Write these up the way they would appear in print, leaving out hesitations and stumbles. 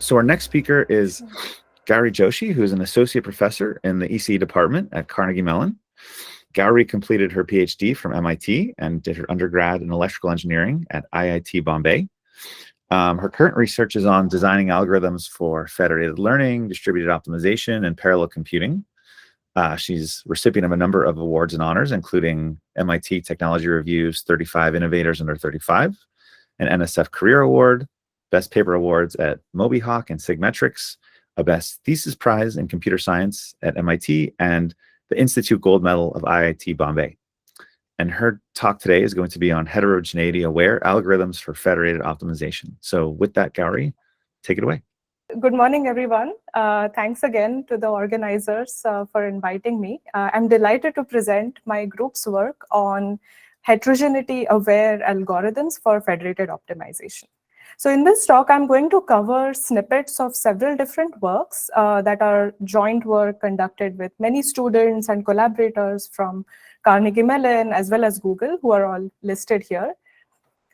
So our next speaker is Gauri Joshi, who is an associate professor in the ECE department at Carnegie Mellon. Gauri completed her Ph.D. from MIT and did her undergrad in electrical engineering at IIT Bombay. Her current research is on designing algorithms for federated learning, distributed optimization, and parallel computing. She's recipient of a number of awards and honors, including MIT Technology Review's 35 Innovators Under 35, an NSF CAREER Award, Best Paper Awards at MobiHoc and SIGMETRICS, a Best Thesis Prize in Computer Science at MIT, and the Institute Gold Medal of IIT Bombay. And her talk today is going to be on heterogeneity-aware algorithms for federated optimization. So with that, Gauri, take it away. Good morning, everyone. Thanks again to the organizers for inviting me. I'm delighted to present my group's work on heterogeneity-aware algorithms for federated optimization. So in this talk, I'm going to cover snippets of several different works that are joint work conducted with many students and collaborators from Carnegie Mellon as well as Google, who are all listed here.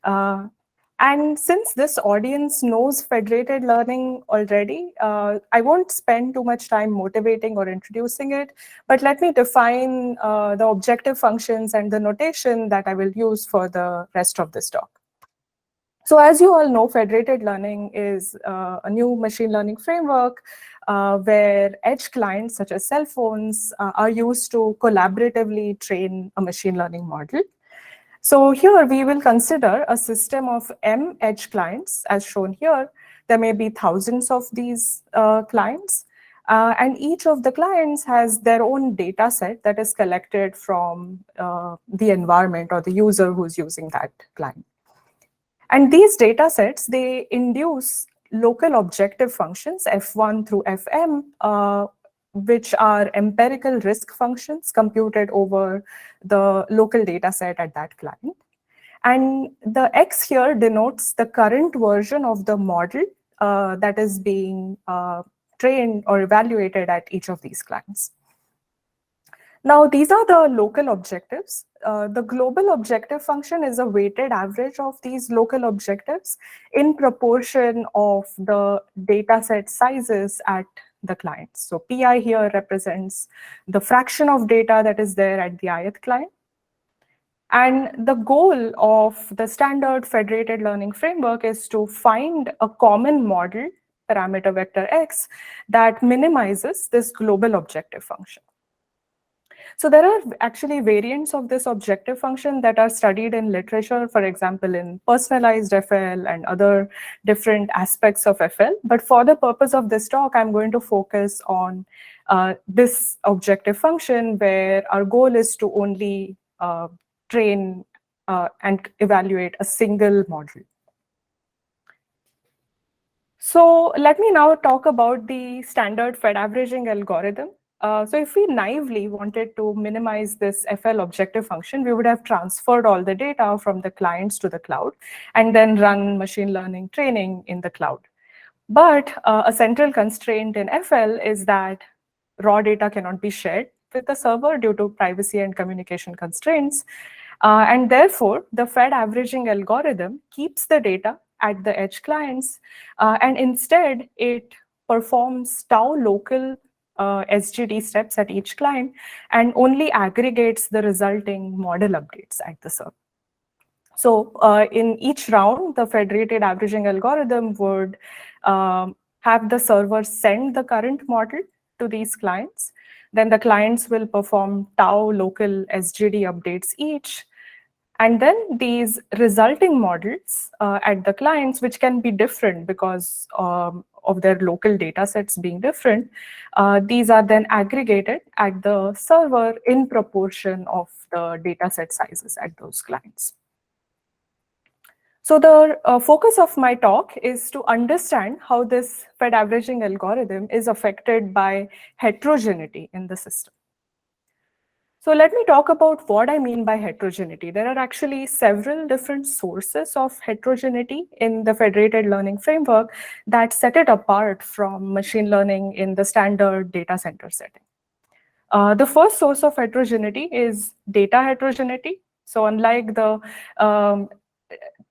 And since this audience knows federated learning already, I won't spend too much time motivating or introducing it, but let me define the objective functions and the notation that I will use for the rest of this talk. So as you all know, federated learning is a new machine learning framework where edge clients such as cell phones are used to collaboratively train a machine learning model. So here we will consider a system of M edge clients as shown here. There may be thousands of these clients. And each of the clients has their own data set that is collected from the environment or the user who's using that client. And these data sets, they induce local objective functions, F1 through Fm, which are empirical risk functions computed over the local data set at that client. And the X here denotes the current version of the model that is being trained or evaluated at each of these clients. Now, these are the local objectives. The global objective function is a weighted average of these local objectives in proportion of the data set sizes at the clients. So Pi here represents the fraction of data that is there at the ith client. And the goal of the standard federated learning framework is to find a common model, parameter vector X, that minimizes this global objective function. So there are actually variants of this objective function that are studied in literature, for example, in personalized FL and other different aspects of FL. But for the purpose of this talk, I'm going to focus on this objective function where our goal is to only train and evaluate a single model. So let me now talk about the standard Fed-averaging algorithm. So if we naively wanted to minimize this FL objective function, we would have transferred all the data from the clients to the cloud and then run machine learning training in the cloud. But a central constraint in FL is that raw data cannot be shared with the server due to privacy and communication constraints. And therefore, the Fed averaging algorithm keeps the data at the edge clients, and instead it performs tau local SGD steps at each client and only aggregates the resulting model updates at the server. So in each round, the federated averaging algorithm would have the server send the current model to these clients. Then the clients will perform tau local SGD updates each. And then these resulting models at the clients, which can be different because of their local data sets being different, these are then aggregated at the server in proportion of the data set sizes at those clients. So the focus of my talk is to understand how this Fed averaging algorithm is affected by heterogeneity in the system. So let me talk about what I mean by heterogeneity. There are actually several different sources of heterogeneity in the federated learning framework that set it apart from machine learning in the standard data center setting. The first source of heterogeneity is data heterogeneity. So unlike the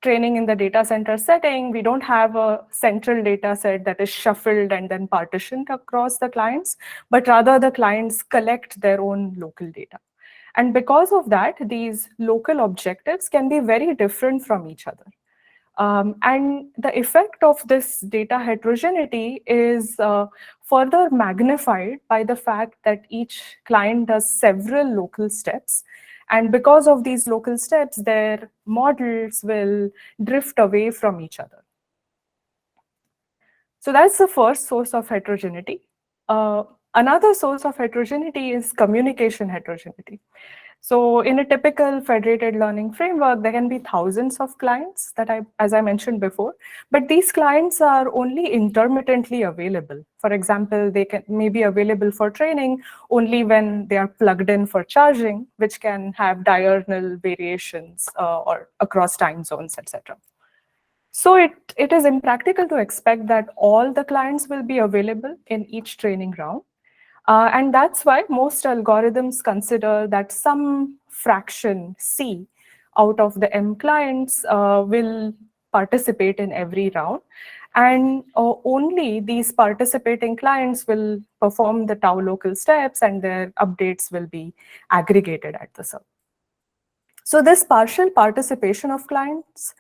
training in the data center setting, we don't have a central data set that is shuffled and then partitioned across the clients, but rather the clients collect their own local data. And because of that, these local objectives can be very different from each other. And the effect of this data heterogeneity is further magnified by the fact that each client does several local steps. And because of these local steps, their models will drift away from each other. So that's the first source of heterogeneity. Another source of heterogeneity is communication heterogeneity. So in a typical federated learning framework, there can be thousands of clients as I mentioned before, but these clients are only intermittently available. For example, they may be available for training only when they are plugged in for charging, which can have diurnal variations or across time zones, etc. So it is impractical to expect that all the clients will be available in each training round. And that's why most algorithms consider that some fraction C out of the M clients will participate in every round. And only these participating clients will perform the tau local steps and their updates will be aggregated at the server. So this partial participation of clients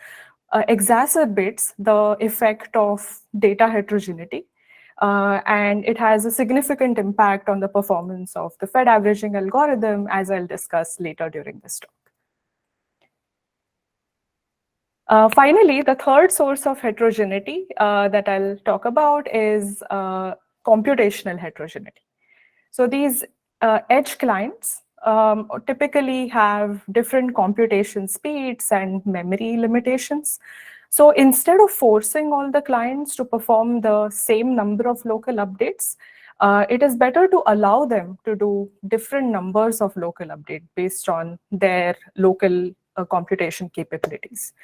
exacerbates the effect of data heterogeneity. And it has a significant impact on the performance of the Fed averaging algorithm, as I'll discuss later during this talk. Finally, the third source of heterogeneity that I'll talk about is computational heterogeneity. So these edge clients typically have different computation speeds and memory limitations. So instead of forcing all the clients to perform the same number of local updates, it is better to allow them to do different numbers of local updates based on their local computation capabilities.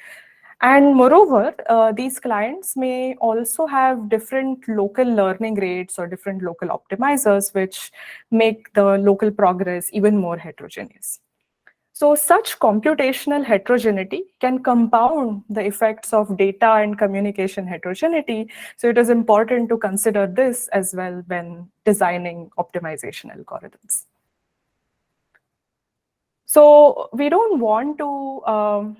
And moreover, these clients may also have different local learning rates or different local optimizers, which make the local progress even more heterogeneous. So such computational heterogeneity can compound the effects of data and communication heterogeneity. So it is important to consider this as well when designing optimization algorithms. So we don't want to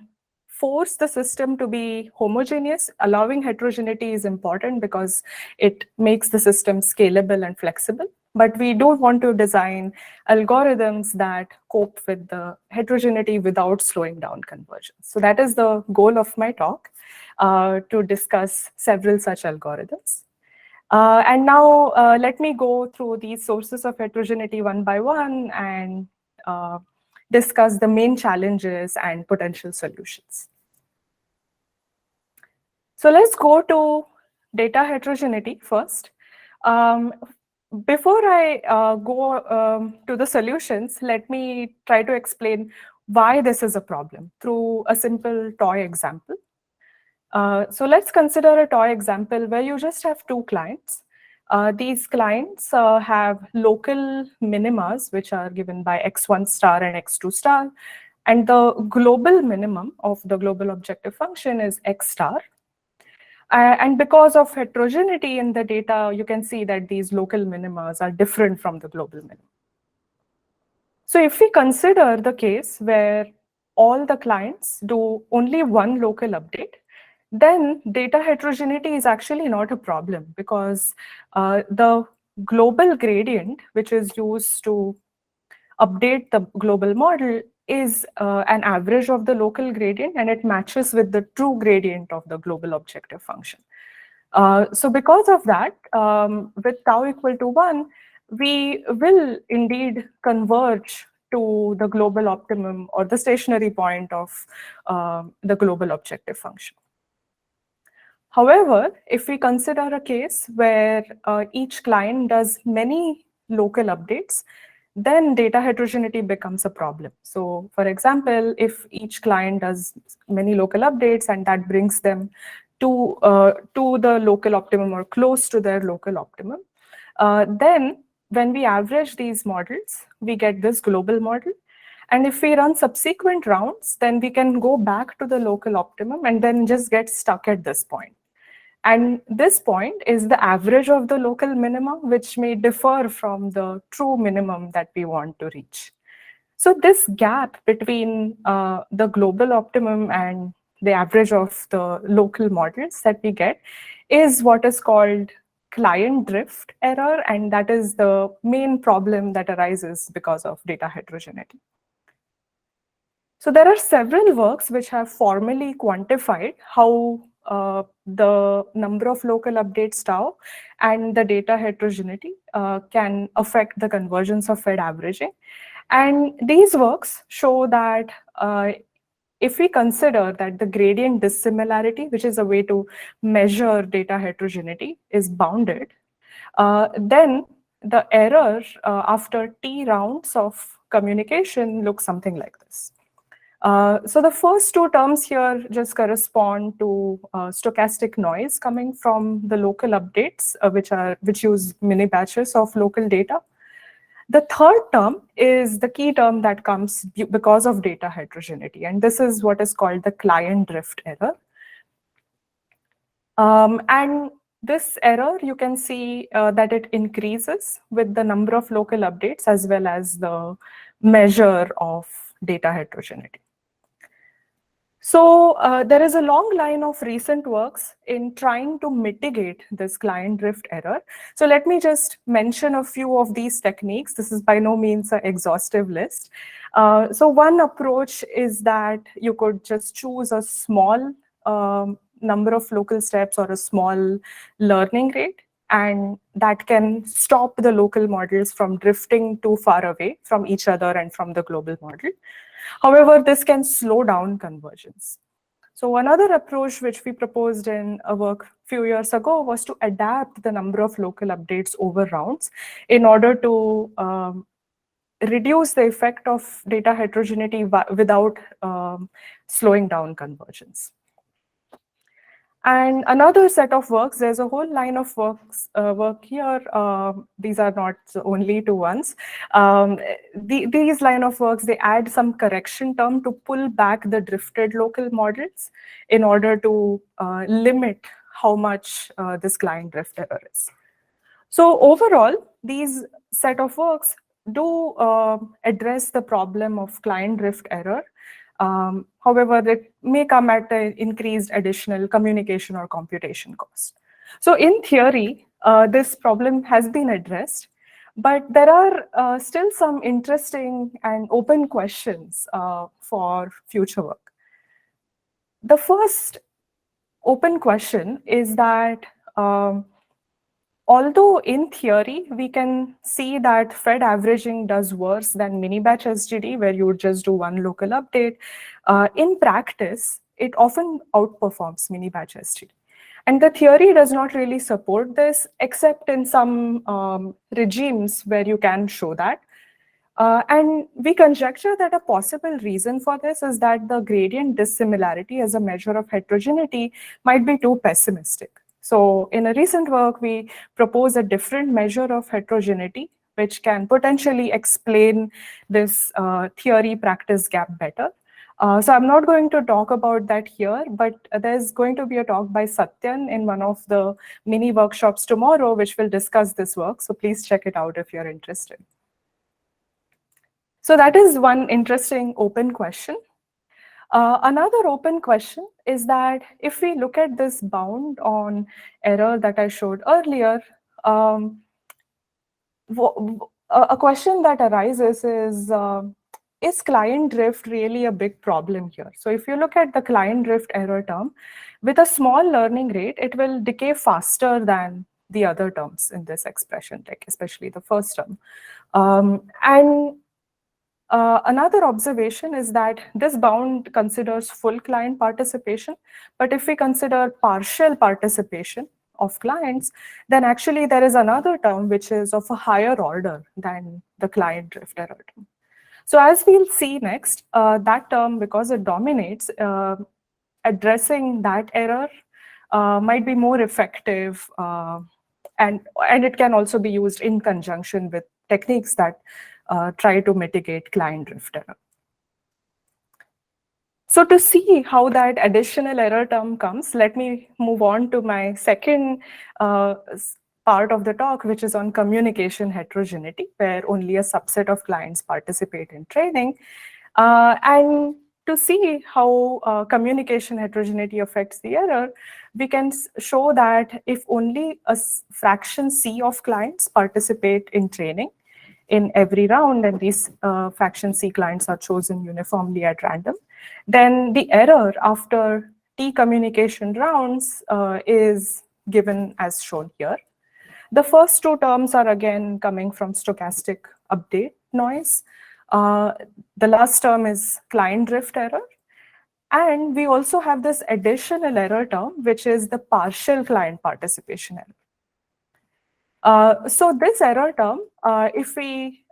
force the system to be homogeneous. Allowing heterogeneity is important because it makes the system scalable and flexible. But we don't want to design algorithms that cope with the heterogeneity without slowing down convergence. So that is the goal of my talk, to discuss several such algorithms. And now let me go through these sources of heterogeneity one by one and discuss the main challenges and potential solutions. So let's go to data heterogeneity first. Before I go to the solutions, let me try to explain why this is a problem through a simple toy example. So let's consider a toy example where you just have two clients. These clients have local minimas, which are given by x1 star and x2 star. And the global minimum of the global objective function is x star. And because of heterogeneity in the data, you can see that these local minimas are different from the global minimum. So if we consider the case where all the clients do only one local update, then data heterogeneity is actually not a problem because the global gradient, which is used to update the global model, is an average of the local gradient, and it matches with the true gradient of the global objective function. So because of that, with tau equal to 1, we will indeed converge to the global optimum or the stationary point of the global objective function. However, if we consider a case where each client does many local updates, then data heterogeneity becomes a problem. So for example, if each client does many local updates and that brings them to the local optimum or close to their local optimum, then when we average these models, we get this global model. And if we run subsequent rounds, then we can go back to the local optimum and then just get stuck at this point. And this point is the average of the local minimum, which may differ from the true minimum that we want to reach. So this gap between the global optimum and the average of the local models that we get is what is called client drift error, and that is the main problem that arises because of data heterogeneity. So there are several works which have formally quantified how the number of local updates tau and the data heterogeneity can affect the convergence of Fed averaging. And these works show that if we consider that the gradient dissimilarity, which is a way to measure data heterogeneity, is bounded, then the error after T rounds of communication looks something like this. So the first two terms here just correspond to stochastic noise coming from the local updates, which use mini batches of local data. The third term is the key term that comes because of data heterogeneity, and this is what is called the client drift error. And this error, you can see that it increases with the number of local updates as well as the measure of data heterogeneity. So there is a long line of recent works in trying to mitigate this client drift error. So let me just mention a few of these techniques. This is by no means an exhaustive list. So one approach is that you could just choose a small number of local steps or a small learning rate, and that can stop the local models from drifting too far away from each other and from the global model. However, this can slow down convergence. So another approach which we proposed in a work a few years ago was to adapt the number of local updates over rounds in order to reduce the effect of data heterogeneity without slowing down convergence. And another set of works, there's a whole line of work here. These are not the only two ones. These line of works, they add some correction term to pull back the drifted local models in order to limit how much this client drift error is. So overall, these set of works do address the problem of client drift error. However, it may come at an increased additional communication or computation cost. So in theory, this problem has been addressed, but there are still some interesting and open questions for future work. The first open question is that although in theory, we can see that Fed averaging does worse than mini batch SGD, where you would just do one local update, in practice, it often outperforms mini batch SGD. And the theory does not really support this, except in some regimes where you can show that. And we conjecture that a possible reason for this is that the gradient dissimilarity as a measure of heterogeneity might be too pessimistic. So in a recent work, we propose a different measure of heterogeneity, which can potentially explain this theory-practice gap better. So I'm not going to talk about that here, but there's going to be a talk by Satyan in one of the mini workshops tomorrow, which will discuss this work. So please check it out if you're interested. So that is one interesting open question. Another open question is that if we look at this bound on error that I showed earlier, a question that arises is client drift really a big problem here? So if you look at the client drift error term, with a small learning rate, it will decay faster than the other terms in this expression, like especially the first term. Another observation is that this bound considers full client participation, but if we consider partial participation of clients, then actually there is another term which is of a higher order than the client drift error term. So as we'll see next, that term, because it dominates, addressing that error might be more effective, and it can also be used in conjunction with techniques that try to mitigate client drift error. So to see how that additional error term comes, let me move on to my second part of the talk, which is on communication heterogeneity, where only a subset of clients participate in training. And to see how communication heterogeneity affects the error, we can show that if only a fraction C of clients participate in training in every round, and these fraction C clients are chosen uniformly at random, then the error after T communication rounds is given as shown here. The first two terms are again coming from stochastic update noise. The last term is client drift error. And we also have this additional error term, which is the partial client participation error. So this error term, if we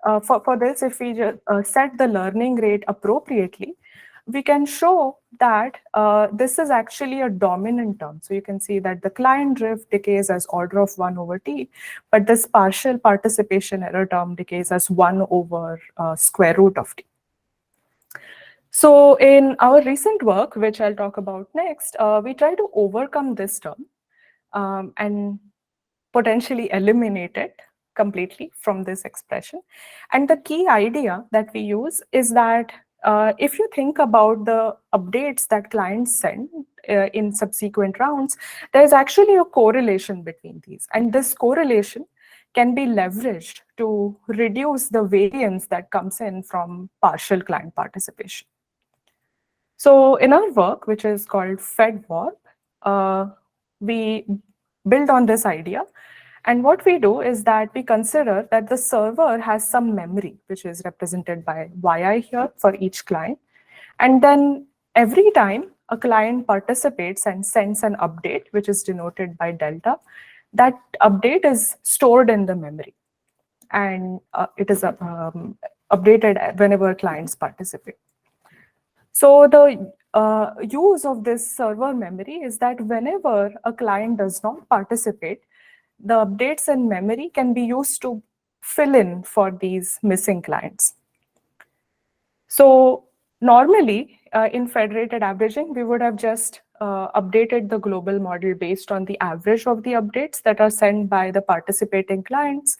set the learning rate appropriately, we can show that this is actually a dominant term. So you can see that the client drift decays as order of 1 over t, but this partial participation error term decays as 1 over square root of t. So in our recent work, which I'll talk about next, we try to overcome this term and potentially eliminate it completely from this expression. And the key idea that we use is that if you think about the updates that clients send in subsequent rounds, there's actually a correlation between these. And this correlation can be leveraged to reduce the variance that comes in from partial client participation. So in our work, which is called FedAvg, we build on this idea. And what we do is that we consider that the server has some memory, which is represented by yi here for each client. And then every time a client participates and sends an update, which is denoted by delta, that update is stored in the memory. And it is updated whenever clients participate. So the use of this server memory is that whenever a client does not participate, the updates in memory can be used to fill in for these missing clients. So normally in federated averaging, we would have just updated the global model based on the average of the updates that are sent by the participating clients.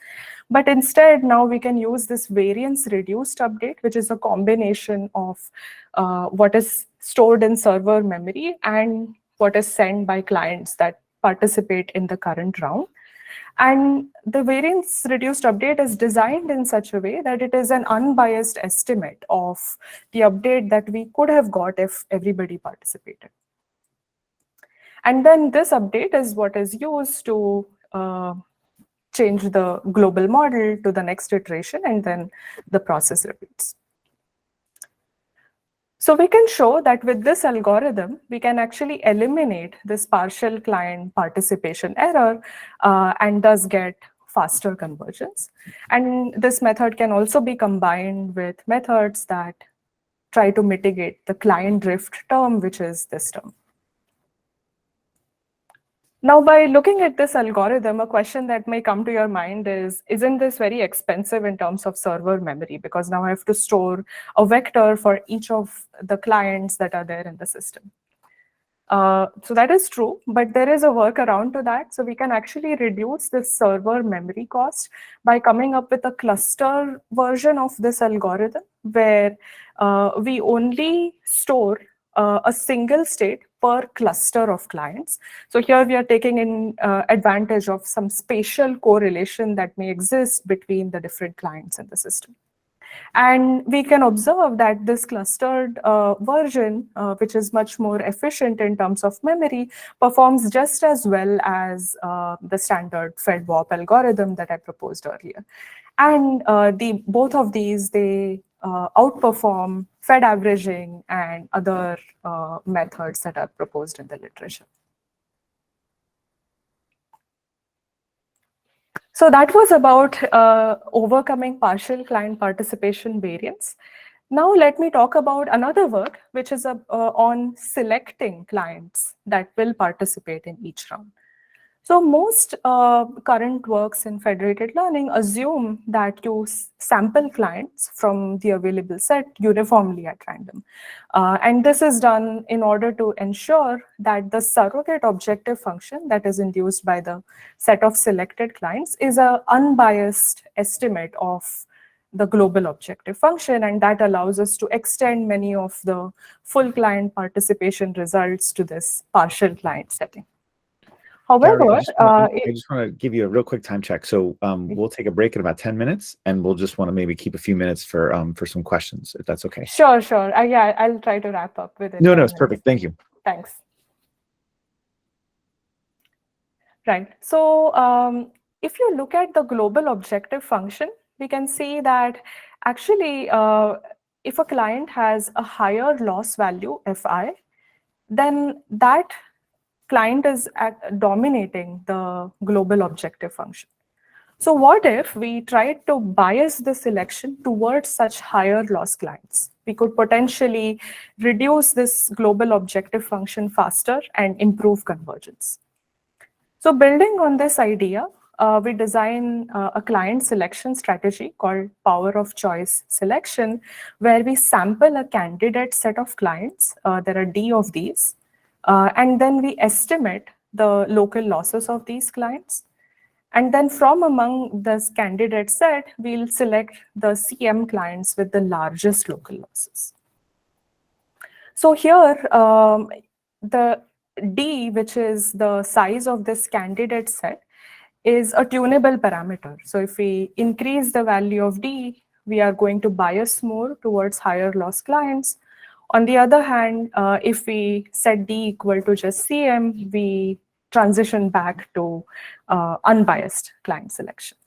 But instead, now we can use this variance reduced update, which is a combination of what is stored in server memory and what is sent by clients that participate in the current round. And the variance reduced update is designed in such a way that it is an unbiased estimate of the update that we could have got if everybody participated. And then this update is what is used to change the global model to the next iteration, and then the process repeats. So we can show that with this algorithm, we can actually eliminate this partial client participation error and thus get faster convergence. And this method can also be combined with methods that try to mitigate the client drift term, which is this term. Now, by looking at this algorithm, a question that may come to your mind is, isn't this very expensive in terms of server memory? Because now I have to store a vector for each of the clients that are there in the system. So that is true, but there is a workaround to that. So we can actually reduce this server memory cost by coming up with a cluster version of this algorithm where we only store a single state per cluster of clients. So here we are taking in advantage of some spatial correlation that may exist between the different clients in the system. And we can observe that this clustered version, which is much more efficient in terms of memory, performs just as well as the standard FedAvg algorithm that I proposed earlier. And both of these, they outperform Fed averaging and other methods that are proposed in the literature. So that was about overcoming partial client participation variance. Now let me talk about another work, which is on selecting clients that will participate in each round. So most current works in federated learning assume that you sample clients from the available set uniformly at random. And this is done in order to ensure that the surrogate objective function that is induced by the set of selected clients is an unbiased estimate of the global objective function, and that allows us to extend many of the full client participation results to this partial client setting. Gauri, However, I just want to give you a real quick time check. So we'll take a break in about 10 minutes, and we'll just want to maybe keep a few minutes for some questions, if that's okay. Sure. Yeah, I'll try to wrap up within. No, it's perfect. Thank you. Thanks. Right. So if you look at the global objective function, we can see that actually, if a client has a higher loss value, Fi, then that client is dominating the global objective function. So what if we tried to bias the selection towards such higher loss clients? We could potentially reduce this global objective function faster and improve convergence. So building on this idea, we design a client selection strategy called power of choice selection, where we sample a candidate set of clients. There are D of these. And then we estimate the local losses of these clients. And then from among this candidate set, we'll select the CM clients with the largest local losses. So here, the D, which is the size of this candidate set, is a tunable parameter. So if we increase the value of D, we are going to bias more towards higher loss clients. On the other hand, if we set D equal to just CM, we transition back to unbiased client selection.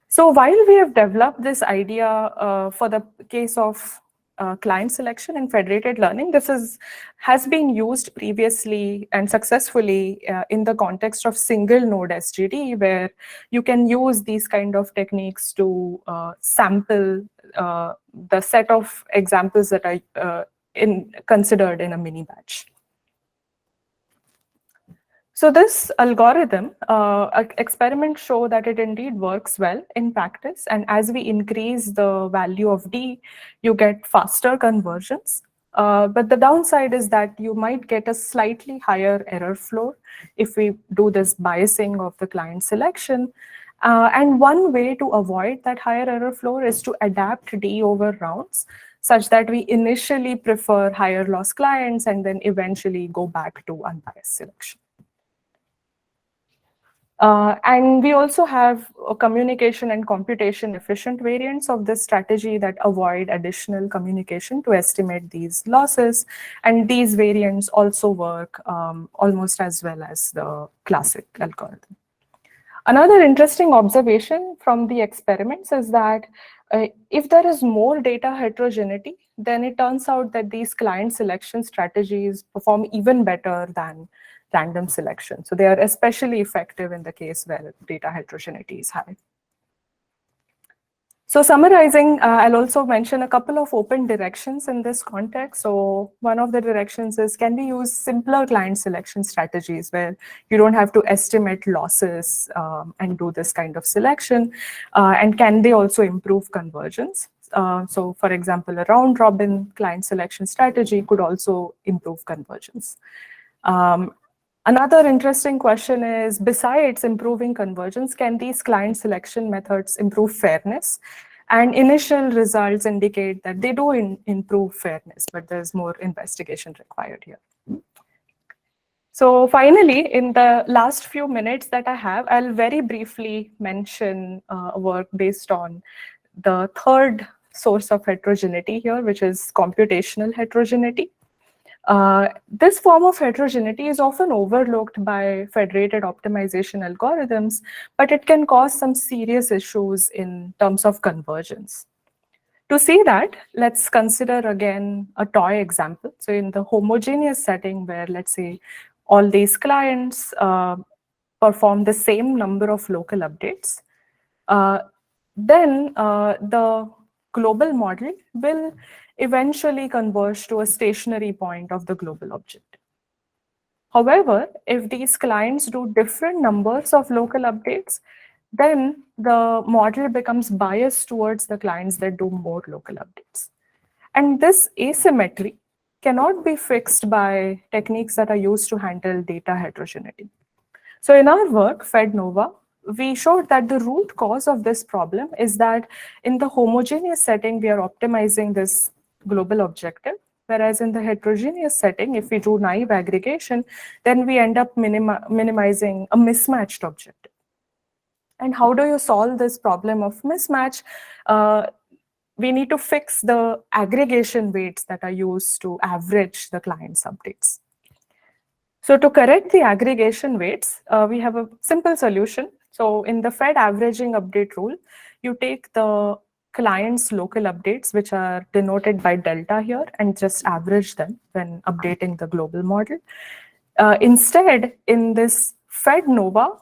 So while we have developed this idea for the case of client selection in federated learning, this has been used previously and successfully in the context of single node SGD, where you can use these kind of techniques to sample the set of examples that are considered in a mini batch. So this algorithm, experiments show that it indeed works well in practice. And as we increase the value of D, you get faster conversions. But the downside is that you might get a slightly higher error floor if we do this biasing of the client selection. And one way to avoid that higher error floor is to adapt D over rounds, such that we initially prefer higher loss clients and then eventually go back to unbiased selection. And we also have a communication and computation efficient variants of this strategy that avoid additional communication to estimate these losses. And these variants also work almost as well as the classic algorithm. Another interesting observation from the experiments is that if there is more data heterogeneity, then it turns out that these client selection strategies perform even better than random selection. So they are especially effective in the case where data heterogeneity is high. So summarizing, I'll also mention a couple of open directions in this context. So one of the directions is, can we use simpler client selection strategies where you don't have to estimate losses and do this kind of selection? And can they also improve convergence? So for example, a round robin client selection strategy could also improve convergence. Another interesting question is, besides improving convergence, can these client selection methods improve fairness? And initial results indicate that they do improve fairness, but there's more investigation required here. So finally, in the last few minutes that I have, I'll very briefly mention work based on the third source of heterogeneity here, which is computational heterogeneity. This form of heterogeneity is often overlooked by federated optimization algorithms, but it can cause some serious issues in terms of convergence. To see that, let's consider again a toy example. So in the homogeneous setting where, let's say, all these clients perform the same number of local updates, then the global model will eventually converge to a stationary point of the global objective. However, if these clients do different numbers of local updates, then the model becomes biased towards the clients that do more local updates. And this asymmetry cannot be fixed by techniques that are used to handle data heterogeneity. So in our work, FedNova, we showed that the root cause of this problem is that in the homogeneous setting, we are optimizing this global objective. Whereas in the heterogeneous setting, if we do naive aggregation, then we end up minimizing a mismatched objective. And how do you solve this problem of mismatch? We need to fix the aggregation weights that are used to average the client's updates. So to correct the aggregation weights, we have a simple solution. So in the Fed averaging update rule, you take the client's local updates, which are denoted by delta here, and just average them when updating the global model. Instead, in this FedNova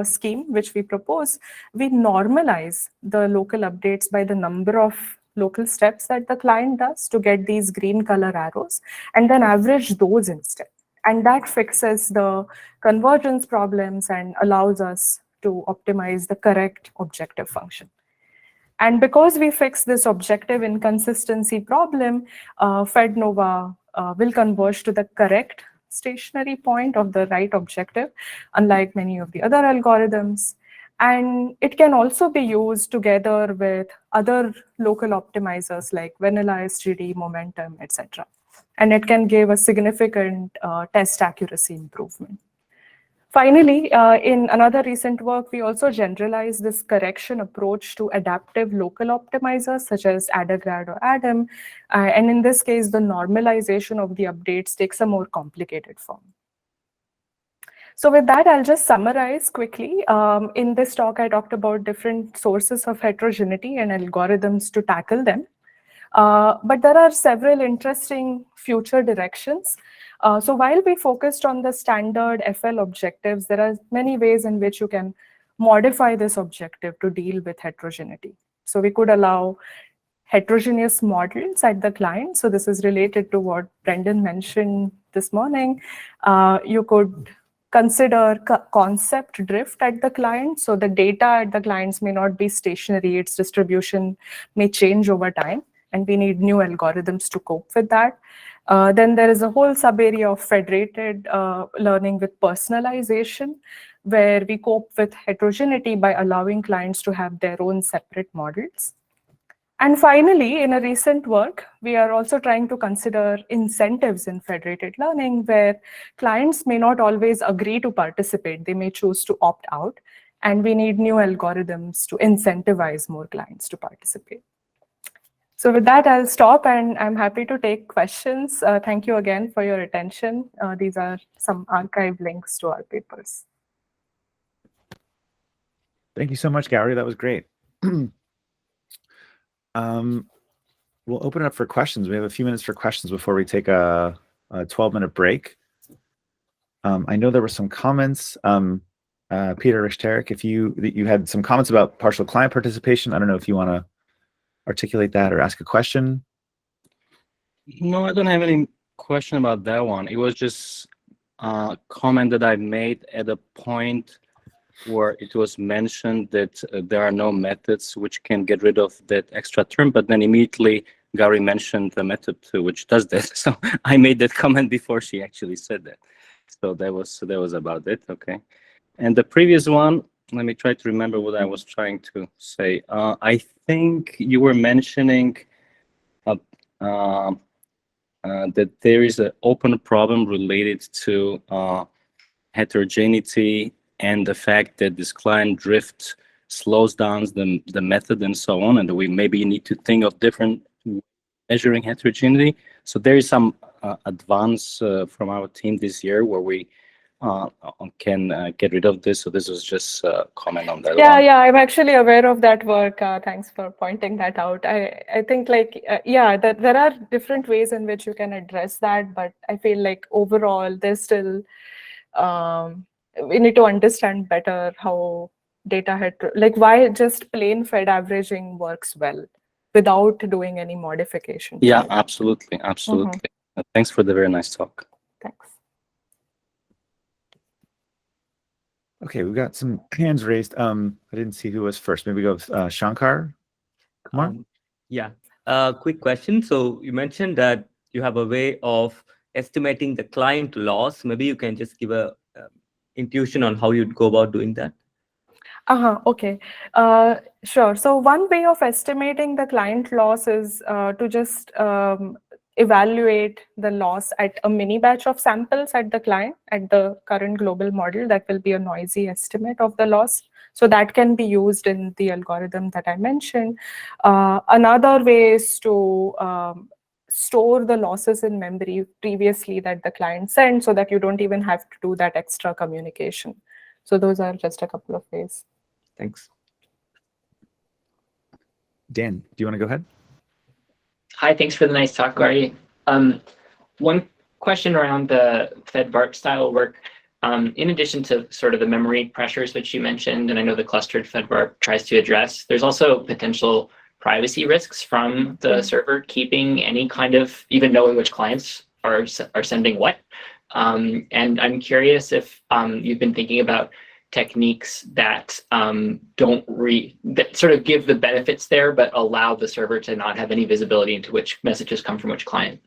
scheme, which we propose, we normalize the local updates by the number of local steps that the client does to get these green color arrows, and then average those instead. And that fixes the convergence problems and allows us to optimize the correct objective function. And because we fix this objective inconsistency problem, FedNova will converge to the correct stationary point of the right objective, unlike many of the other algorithms. And it can also be used together with other local optimizers like vanilla SGD, momentum, etc. And it can give a significant test accuracy improvement. Finally, in another recent work, we also generalized this correction approach to adaptive local optimizers such as undergrad or ADAM. And in this case, the normalization of the updates takes a more complicated form. So with that, I'll just summarize quickly. In this talk, I talked about different sources of heterogeneity and algorithms to tackle them. But there are several interesting future directions. So while we focused on the standard FL objectives, there are many ways in which you can modify this objective to deal with heterogeneity. So we could allow heterogeneous models at the client. So this is related to what Brendan mentioned this morning. You could consider concept drift at the client. So the data at the clients may not be stationary. Its distribution may change over time, and we need new algorithms to cope with that. Then there is a whole sub-area of federated learning with personalization, where we cope with heterogeneity by allowing clients to have their own separate models. And finally, in a recent work, we are also trying to consider incentives in federated learning, where clients may not always agree to participate. They may choose to opt out, and we need new algorithms to incentivize more clients to participate. So with that, I'll stop, and I'm happy to take questions. Thank you again for your attention. These are some archive links to our papers. Thank you so much, Gauri. That was great. We'll open it up for questions. We have a few minutes for questions before we take a 12-minute break. I know there were some comments. Peter Richterik, if you had some comments about partial client participation. I don't know if you want to articulate that or ask a question. No, I don't have any question about that one. It was just a comment that I made at a point where it was mentioned that there are no methods which can get rid of that extra term, but then immediately Gauri mentioned the method which does that. So I made that comment before she actually said that. So that was about it. Okay. And the previous one, let me try to remember what I was trying to say. I think you were mentioning that there is an open problem related to heterogeneity and the fact that this client drift slows down the method and so on, and we maybe need to think of different measuring heterogeneity. So there is some advance from our team this year where we can get rid of this. So this was just a comment on that. Yeah, I'm actually aware of that work. Thanks for pointing that out. I think there are different ways in which you can address that, but I feel like overall there's still we need to understand better how why just plain Fed averaging works well without doing any modification. Yeah, absolutely. Thanks for the very nice talk. Thanks. Okay, we've got some hands raised. I didn't see who was first. Maybe go with Shankar Kumar. Yeah, quick question. So you mentioned that you have a way of estimating the client loss. Maybe you can just give a intuition on how you'd go about doing that. Okay. Sure. So one way of estimating the client loss is to just evaluate the loss at a mini batch of samples at the client at the current global model. That will be a noisy estimate of the loss. So that can be used in the algorithm that I mentioned. Another way is to store the losses in memory previously that the client sent so that you don't even have to do that extra communication. So those are just a couple of ways. Thanks. Dan, do you want to go ahead? Hi, thanks for the nice talk, Gauri. One question around the FedAvg style work. In addition to sort of the memory pressures which you mentioned, and I know the clustered FedAvg tries to address, there's also potential privacy risks from the server keeping any kind of, even knowing which clients are sending what. And I'm curious if you've been thinking about techniques that that sort of give the benefits there, but allow the server to not have any visibility into which messages come from which client.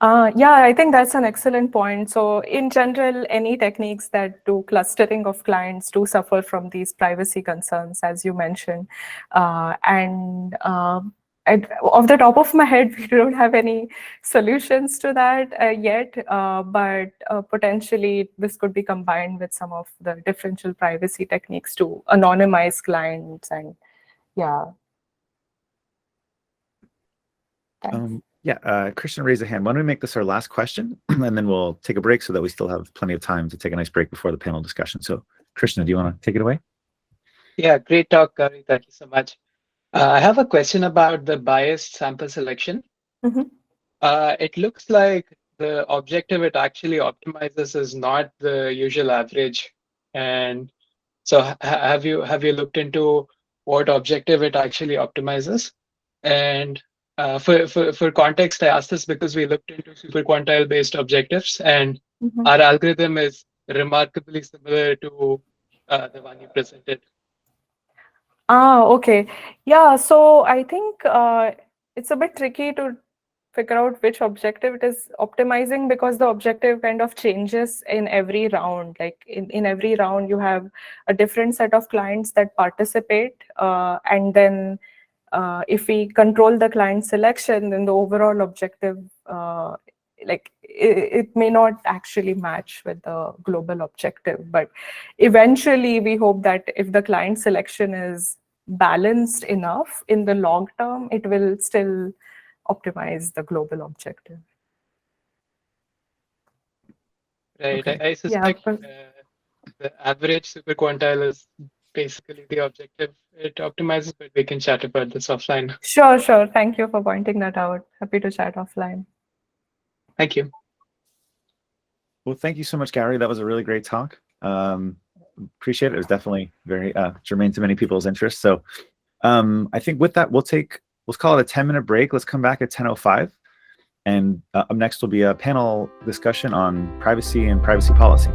Yeah, I think that's an excellent point. So in general, any techniques that do clustering of clients do suffer from these privacy concerns, as you mentioned. Off the top of my head, we don't have any solutions to that yet, but potentially this could be combined with some of the differential privacy techniques to anonymize clients and yeah. Christian raised a hand. Why don't we make this our last question, and then we'll take a break so that we still have plenty of time to take a nice break before the panel discussion. So, Krishna, do you want to take it away? Yeah, great talk, Gauri. Thank you so much. I have a question about the biased sample selection. Mm-hmm. It looks like the objective it actually optimizes is not the usual average. And so have you looked into what objective it actually optimizes? And for context, I asked this because we looked into super quantile based objectives, and our algorithm is remarkably similar to the one you presented. Okay. Yeah, so I think it's a bit tricky to figure out which objective it is optimizing because the objective kind of changes in every round. Like in every round, you have a different set of clients that participate. And then if we control the client selection, then the overall objective, it may not actually match with the global objective. But eventually, we hope that if the client selection is balanced enough in the long term, it will still optimize the global objective. Right. Okay. I suspect the average super quantile is basically the objective it optimizes, but we can chat about this offline. Sure. Thank you for pointing that out. Happy to chat offline. Thank you. Well, thank you so much, Gauri. That was a really great talk. Appreciate it. It was definitely very germane to many people's interests. So I think with that, let's call it a 10-minute break. Let's come back at 10:05. And up next will be a panel discussion on privacy and privacy policy.